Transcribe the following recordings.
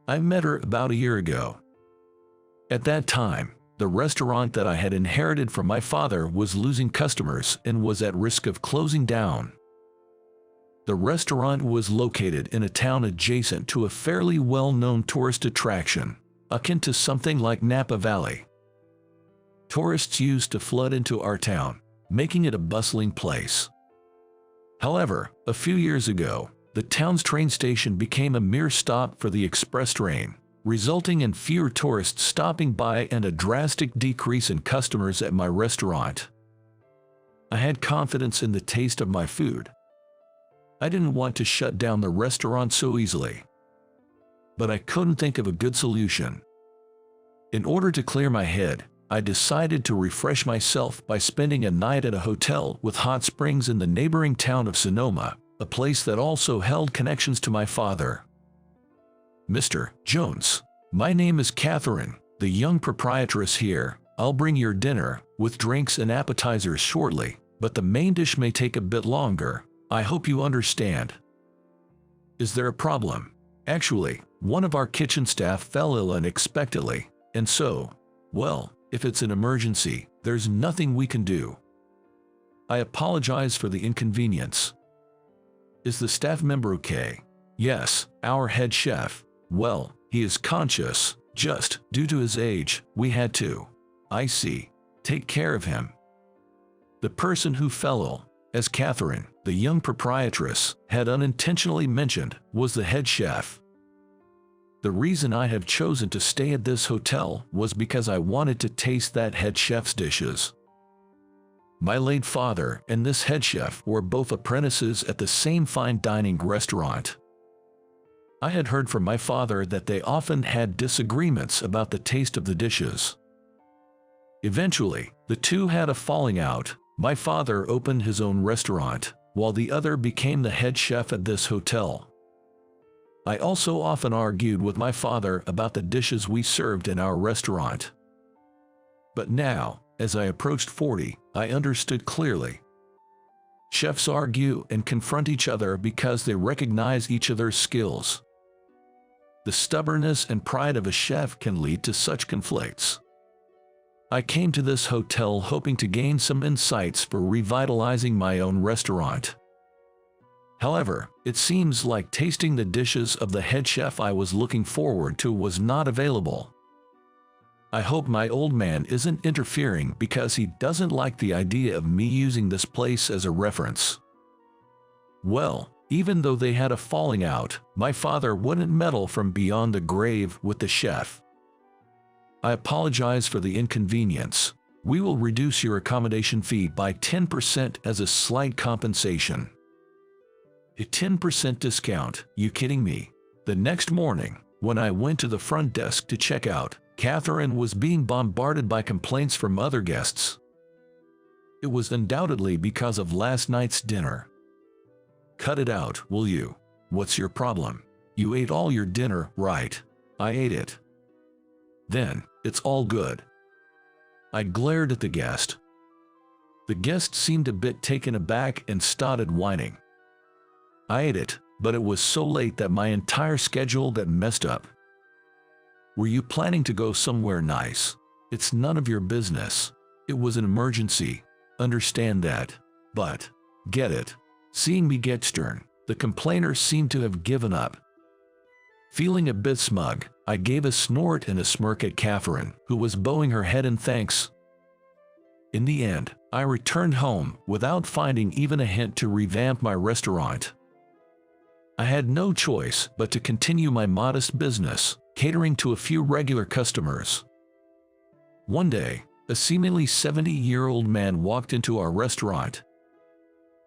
I met her about a year ago. At that time, the restaurant that I had inherited from my father was losing customers and was at risk of closing down. The restaurant was located in a town adjacent to a fairly well-known tourist attraction, akin to something like Napa Valley. Tourists used to flood into our town, making it a bustling place. However, a few years ago, the town's train station became a mere stop for the express train, resulting in fewer tourists stopping by and a drastic decrease in customers at my restaurant. I had confidence in the taste of my food. I didn't want to shut down the restaurant so easily. But I couldn't think of a good solution. In order to clear my head, I decided to refresh myself by spending a night at a hotel with hot springs in the neighboring town of Sonoma, a place that also held connections to my father. "Mr. Jones, my name is Catherine, the young proprietress here. I'll bring your dinner, with drinks and appetizers shortly, but the main dish may take a bit longer. I hope you understand." "Is there a problem?" "Actually, one of our kitchen staff fell ill unexpectedly, and so, well, if it's an emergency, there's nothing we can do. I apologize for the inconvenience." "Is the staff member okay?" "Yes, our head chef. Well, he is conscious. Just, due to his age, we had to." "I see. Take care of him." The person who fell ill, as Catherine, the young proprietress, had unintentionally mentioned, was the head chef. The reason I have chosen to stay at this hotel was because I wanted to taste that head chef's dishes. My late father and this head chef were both apprentices at the same fine dining restaurant. I had heard from my father that they often had disagreements about the taste of the dishes. Eventually, the two had a falling out. My father opened his own restaurant, while the other became the head chef at this hotel. I also often argued with my father about the dishes we served in our restaurant. But now, as I approached 40, I understood clearly. Chefs argue and confront each other because they recognize each other's skills. The stubbornness and pride of a chef can lead to such conflicts. I came to this hotel hoping to gain some insights for revitalizing my own restaurant. However, it seems like tasting the dishes of the head chef I was looking forward to was not available. I hope my old man isn't interfering because he doesn't like the idea of me using this place as a reference. Well, even though they had a falling out, my father wouldn't meddle from beyond the grave with the chef. "I apologize for the inconvenience. We will reduce your accommodation fee by 10% as a slight compensation." A 10% discount? You kidding me? The next morning, when I went to the front desk to check out, Catherine was being bombarded by complaints from other guests. It was undoubtedly because of last night's dinner. "Cut it out, will you? What's your problem? You ate all your dinner, right?" "I ate it." "Then, it's all good." I glared at the guest. The guest seemed a bit taken aback and started whining. I ate it, but it was so late that my entire schedule got messed up. "Were you planning to go somewhere nice?" "It's none of your business. It was an emergency. Understand that. But, get it." Seeing me get stern, the complainer seemed to have given up. Feeling a bit smug, I gave a snort and a smirk at Catherine, who was bowing her head in thanks. In the end, I returned home without finding even a hint to revamp my restaurant. I had no choice but to continue my modest business, catering to a few regular customers. One day, a seemingly 70-year-old man walked into our restaurant.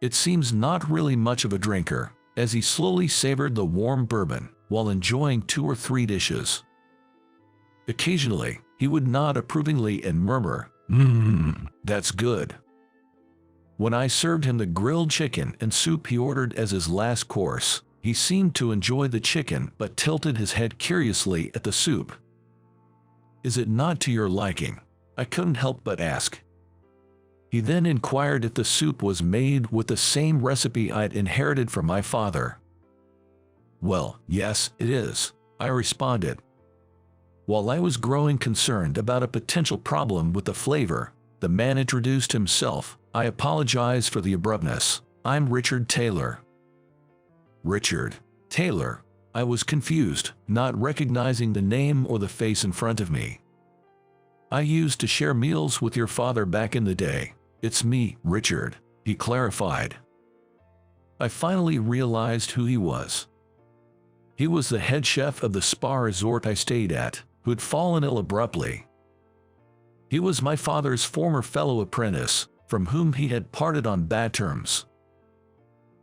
It seems not really much of a drinker, as he slowly savored the warm bourbon while enjoying 2 or 3 dishes. Occasionally, he would nod approvingly and murmur, "That's good." When I served him the grilled chicken and soup he ordered as his last course, he seemed to enjoy the chicken but tilted his head curiously at the soup. "Is it not to your liking?" I couldn't help but ask. He then inquired if the soup was made with the same recipe I'd inherited from my father. "Well, yes, it is," I responded. While I was growing concerned about a potential problem with the flavor, the man introduced himself. I apologize for the abruptness. I'm Richard Taylor. Richard Taylor. I was confused, not recognizing the name or the face in front of me. I used to share meals with your father back in the day. It's me, Richard, he clarified. I finally realized who he was. He was the head chef of the spa resort I stayed at, who'd fallen ill abruptly. He was my father's former fellow apprentice, from whom he had parted on bad terms.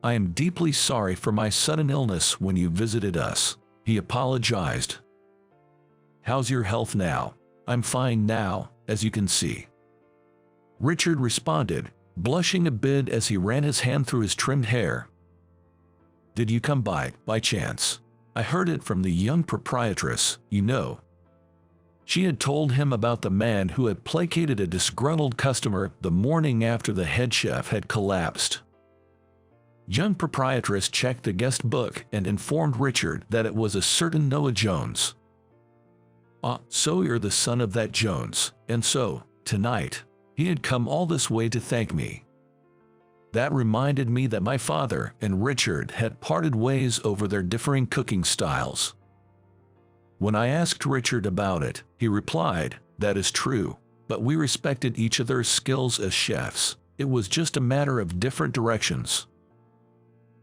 I am deeply sorry for my sudden illness when you visited us, he apologized. How's your health now? I'm fine now, as you can see. Richard responded, blushing a bit as he ran his hand through his trimmed hair. Did you come by chance? I heard it from the young proprietress, you know. She had told him about the man who had placated a disgruntled customer the morning after the head chef had collapsed. Young proprietress checked the guest book and informed Richard that it was a certain Noah Jones. Ah, so you're the son of that Jones, and so, tonight, he had come all this way to thank me. That reminded me that my father and Richard had parted ways over their differing cooking styles. When I asked Richard about it, he replied, that is true, but we respected each other's skills as chefs. It was just a matter of different directions.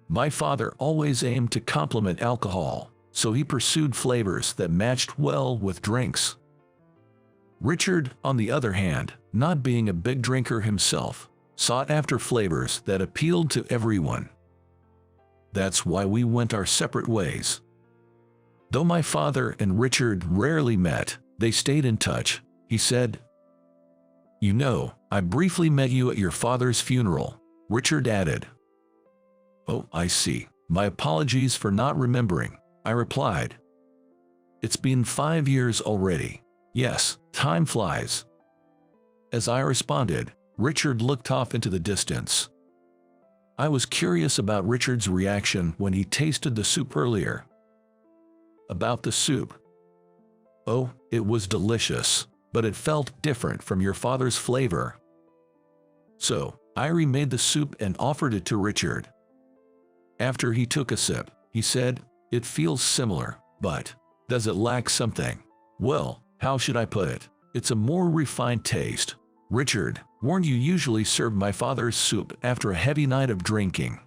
My father always aimed to complement alcohol, so he pursued flavors that matched well with drinks. Richard, on the other hand, not being a big drinker himself, sought after flavors that appealed to everyone. That's why we went our separate ways. Though my father and Richard rarely met, they stayed in touch, he said. You know, I briefly met you at your father's funeral, Richard added. Oh, I see. My apologies for not remembering, I replied. It's been 5 years already. Yes, time flies. As I responded, Richard looked off into the distance. I was curious about Richard's reaction when he tasted the soup earlier. About the soup. Oh, it was delicious, but it felt different from your father's flavor. So, I remade the soup and offered it to Richard. After he took a sip, he said, it feels similar, but does it lack something? Well, how should I put it? It's a more refined taste. Richard, weren't you usually serve my father's soup after a heavy night of drinking?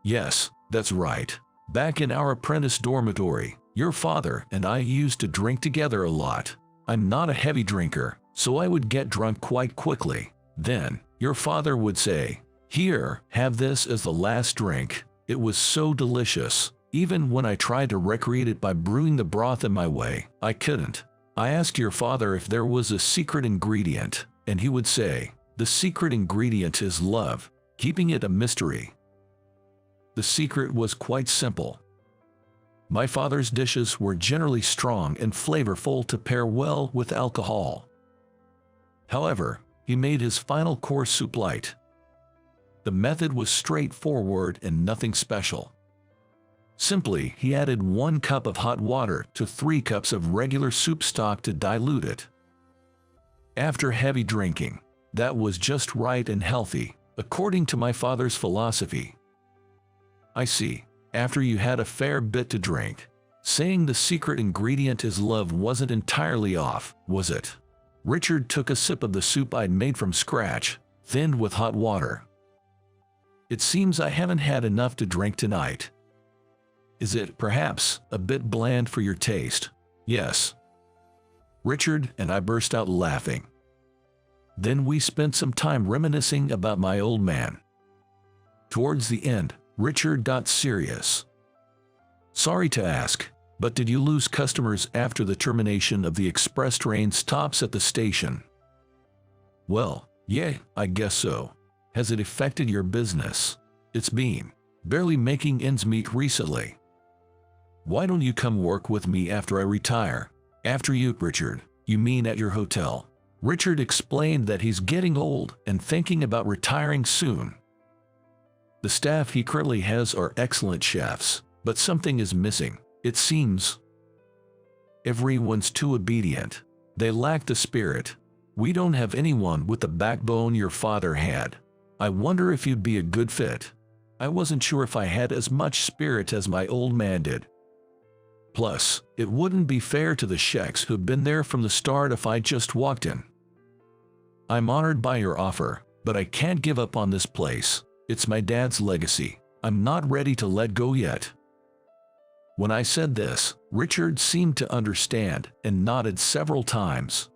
Yes, that's right. Back in our apprentice dormitory, your father and I used to drink together a lot. I'm not a heavy drinker, so I would get drunk quite quickly. Then, your father would say, here, have this as the last drink. It was so delicious. Even when I tried to recreate it by brewing the broth in my way, I couldn't. I asked your father if there was a secret ingredient, and he would say, the secret ingredient is love, keeping it a mystery. The secret was quite simple. My father's dishes were generally strong and flavorful to pair well with alcohol. However, he made his final course soup light. The method was straightforward and nothing special. Simply, he added 1 cup of hot water to 3 cups of regular soup stock to dilute it. After heavy drinking, that was just right and healthy, according to my father's philosophy. I see. After you had a fair bit to drink, saying the secret ingredient is love wasn't entirely off, was it? Richard took a sip of the soup I'd made from scratch, thinned with hot water. It seems I haven't had enough to drink tonight. Is it, perhaps, a bit bland for your taste? Yes. Richard and I burst out laughing. Then we spent some time reminiscing about my old man. Towards the end, Richard got serious. Sorry to ask, but did you lose customers after the termination of the express train stops at the station? Well, yeah, I guess so. Has it affected your business? It's been barely making ends meet recently. Why don't you come work with me after I retire? After you, Richard. You mean at your hotel? Richard explained that he's getting old and thinking about retiring soon. The staff he currently has are excellent chefs, but something is missing, it seems. Everyone's too obedient. They lack the spirit. We don't have anyone with the backbone your father had. I wonder if you'd be a good fit. I wasn't sure if I had as much spirit as my old man did. Plus, it wouldn't be fair to the sheiks who've been there from the start if I just walked in. I'm honored by your offer, but I can't give up on this place. It's my dad's legacy. I'm not ready to let go yet." When I said this, Richard seemed to understand and nodded several times.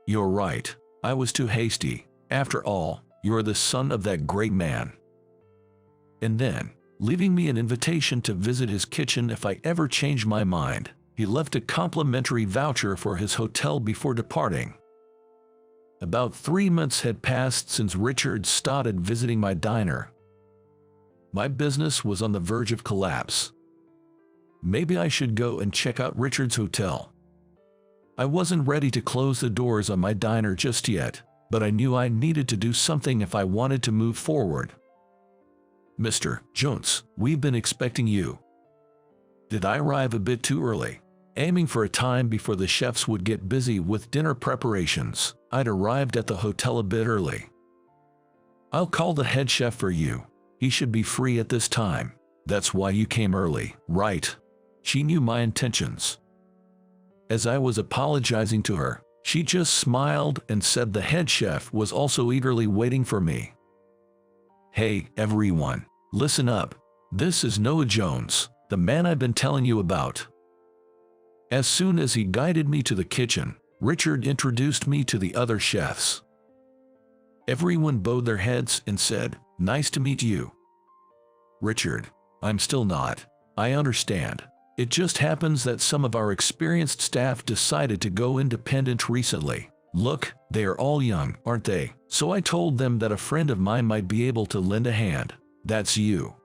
"You're right. I was too hasty. After all, you're the son of that great man." And then, leaving me an invitation to visit his kitchen if I ever changed my mind, he left a complimentary voucher for his hotel before departing. About 3 months had passed since Richard started visiting my diner. My business was on the verge of collapse. Maybe I should go and check out Richard's hotel. I wasn't ready to close the doors on my diner just yet, but I knew I needed to do something if I wanted to move forward. "Mr. Jones, we've been expecting you." Did I arrive a bit too early? Aiming for a time before the chefs would get busy with dinner preparations, I'd arrived at the hotel a bit early. "I'll call the head chef for you. He should be free at this time. That's why you came early, right?" She knew my intentions. As I was apologizing to her, she just smiled and said the head chef was also eagerly waiting for me. "Hey, everyone, listen up. This is Noah Jones, the man I've been telling you about." As soon as he guided me to the kitchen, Richard introduced me to the other chefs. Everyone bowed their heads and said, "Nice to meet you." "Richard, I'm still not. I understand. It just happens that some of our experienced staff decided to go independent recently. Look, they are all young, aren't they? So I told them that a friend of mine might be able to lend a hand. That's you."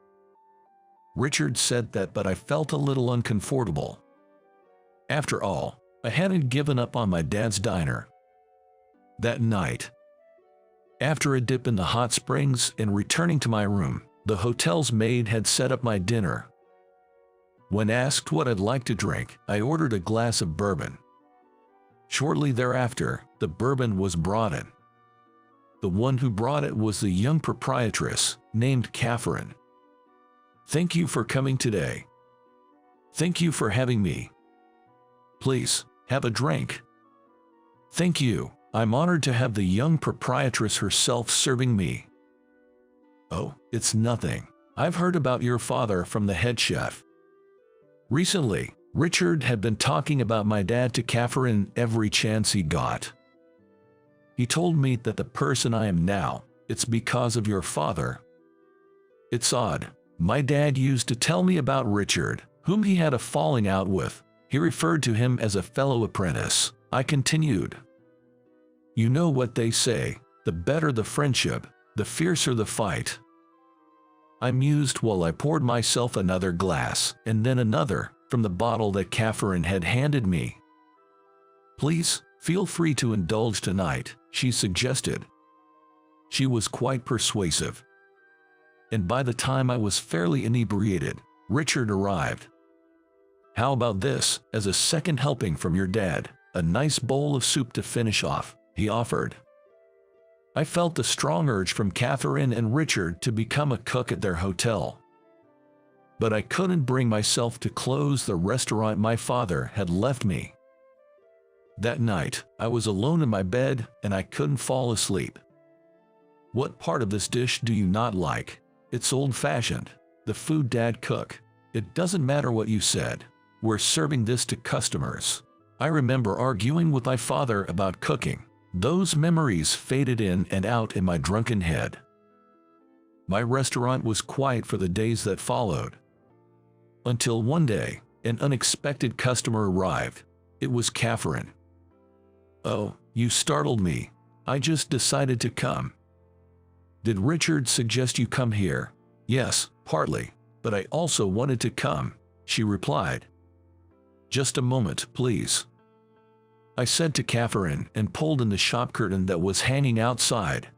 Richard said that, but I felt a little uncomfortable. After all, I hadn't given up on my dad's diner. That night, after a dip in the hot springs and returning to my room, the hotel's maid had set up my dinner. When asked what I'd like to drink, I ordered a glass of bourbon. Shortly thereafter, the bourbon was brought in. The one who brought it was the young proprietress, named Catherine. "Thank you for coming today. Thank you for having me. Please, have a drink." "Thank you. I'm honored to have the young proprietress herself serving me." "Oh, it's nothing. I've heard about your father from the head chef." Recently, Richard had been talking about my dad to Catherine every chance he got. He told me that the person I am now, it's because of your father. It's odd. My dad used to tell me about Richard, whom he had a falling out with. He referred to him as a fellow apprentice. I continued. "You know what they say, the better the friendship, the fiercer the fight." I mused while I poured myself another glass, and then another, from the bottle that Catherine had handed me. "Please, feel free to indulge tonight," she suggested. She was quite persuasive. And by the time I was fairly inebriated, Richard arrived. "How about this, as a second helping from your dad, a nice bowl of soup to finish off," he offered. I felt a strong urge from Catherine and Richard to become a cook at their hotel. But I couldn't bring myself to close the restaurant my father had left me. That night, I was alone in my bed and I couldn't fall asleep. "What part of this dish do you not like?" "It's old-fashioned. The food Dad cooked. It doesn't matter what you said. We're serving this to customers." I remember arguing with my father about cooking. Those memories faded in and out in my drunken head. My restaurant was quiet for the days that followed. Until one day, an unexpected customer arrived. It was Catherine. "Oh, you startled me. I just decided to come." "Did Richard suggest you come here?" "Yes, partly, but I also wanted to come," she replied. "Just a moment, please," I said to Catherine and pulled in the shop curtain that was hanging outside.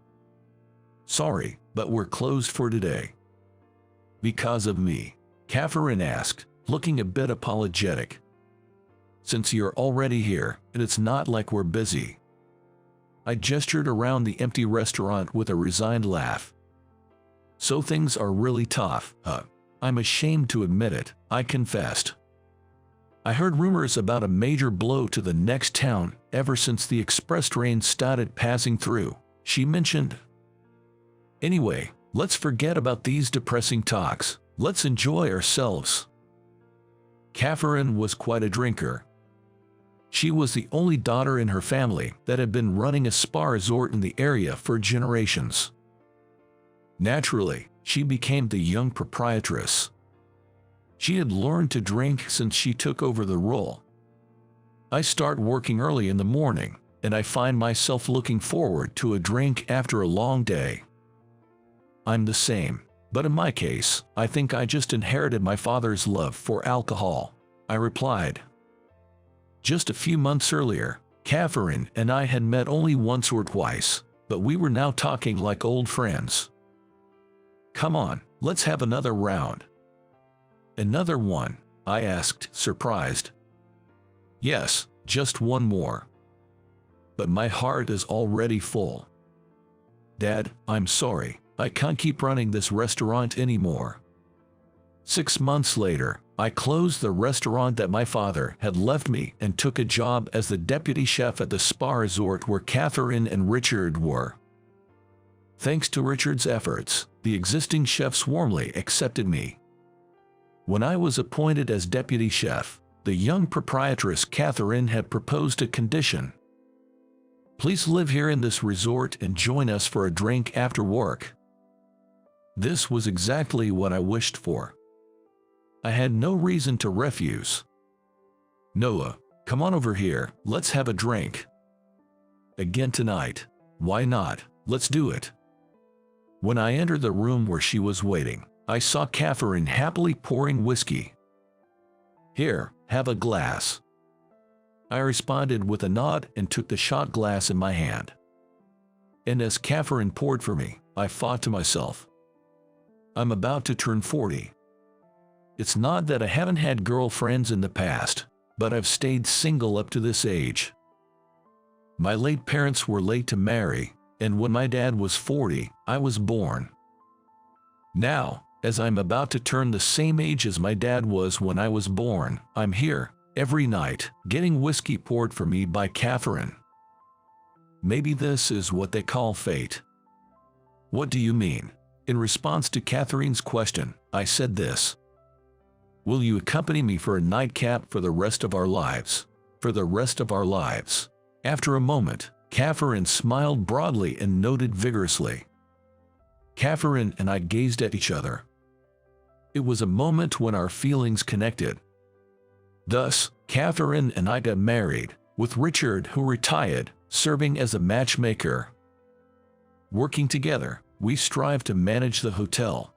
"Sorry, but we're closed for today." "Because of me?" Catherine asked, looking a bit apologetic. since you're already here, and it's not like we're busy." I gestured around the empty restaurant with a resigned laugh. "So things are really tough, huh?" "I'm ashamed to admit it," I confessed. "I heard rumors about a major blow to the next town ever since the express train started passing through," she mentioned. "Anyway, let's forget about these depressing talks. Let's enjoy ourselves." Catherine was quite a drinker. She was the only daughter in her family that had been running a spa resort in the area for generations. Naturally, she became the young proprietress. She had learned to drink since she took over the role. I start working early in the morning, and I find myself looking forward to a drink after a long day. I'm the same, but in my case, I think I just inherited my father's love for alcohol, I replied. Just a few months earlier, Catherine and I had met only once or twice, but we were now talking like old friends. "Come on, let's have another round." "Another one?" I asked, surprised. "Yes, just one more." But my heart is already full. "Dad, I'm sorry, I can't keep running this restaurant anymore." 6 months later, I closed the restaurant that my father had left me and took a job as the deputy chef at the spa resort where Catherine and Richard were. Thanks to Richard's efforts, the existing chefs warmly accepted me. When I was appointed as deputy chef, the young proprietress Catherine had proposed a condition. "Please live here in this resort and join us for a drink after work." This was exactly what I wished for. I had no reason to refuse. "Noah, come on over here, let's have a drink." "Again tonight? Why not? Let's do it." When I entered the room where she was waiting, I saw Catherine happily pouring whiskey. "Here, have a glass." I responded with a nod and took the shot glass in my hand. And as Catherine poured for me, I thought to myself, I'm about to turn 40. It's not that I haven't had girlfriends in the past, but I've stayed single up to this age. My late parents were late to marry, and when my dad was 40, I was born. Now, as I'm about to turn the same age as my dad was when I was born, I'm here, every night, getting whiskey poured for me by Catherine. Maybe this is what they call fate. What do you mean? In response to Catherine's question, I said this. Will you accompany me for a nightcap for the rest of our lives? For the rest of our lives. After a moment, Catherine smiled broadly and nodded vigorously. Catherine and I gazed at each other. It was a moment when our feelings connected. Thus, Catherine and I got married, with Richard, who retired, serving as a matchmaker. Working together, we strive to manage the hotel.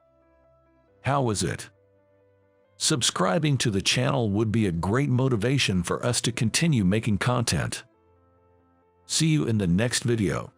How was it? Subscribing to the channel would be a great motivation for us to continue making content. See you in the next video.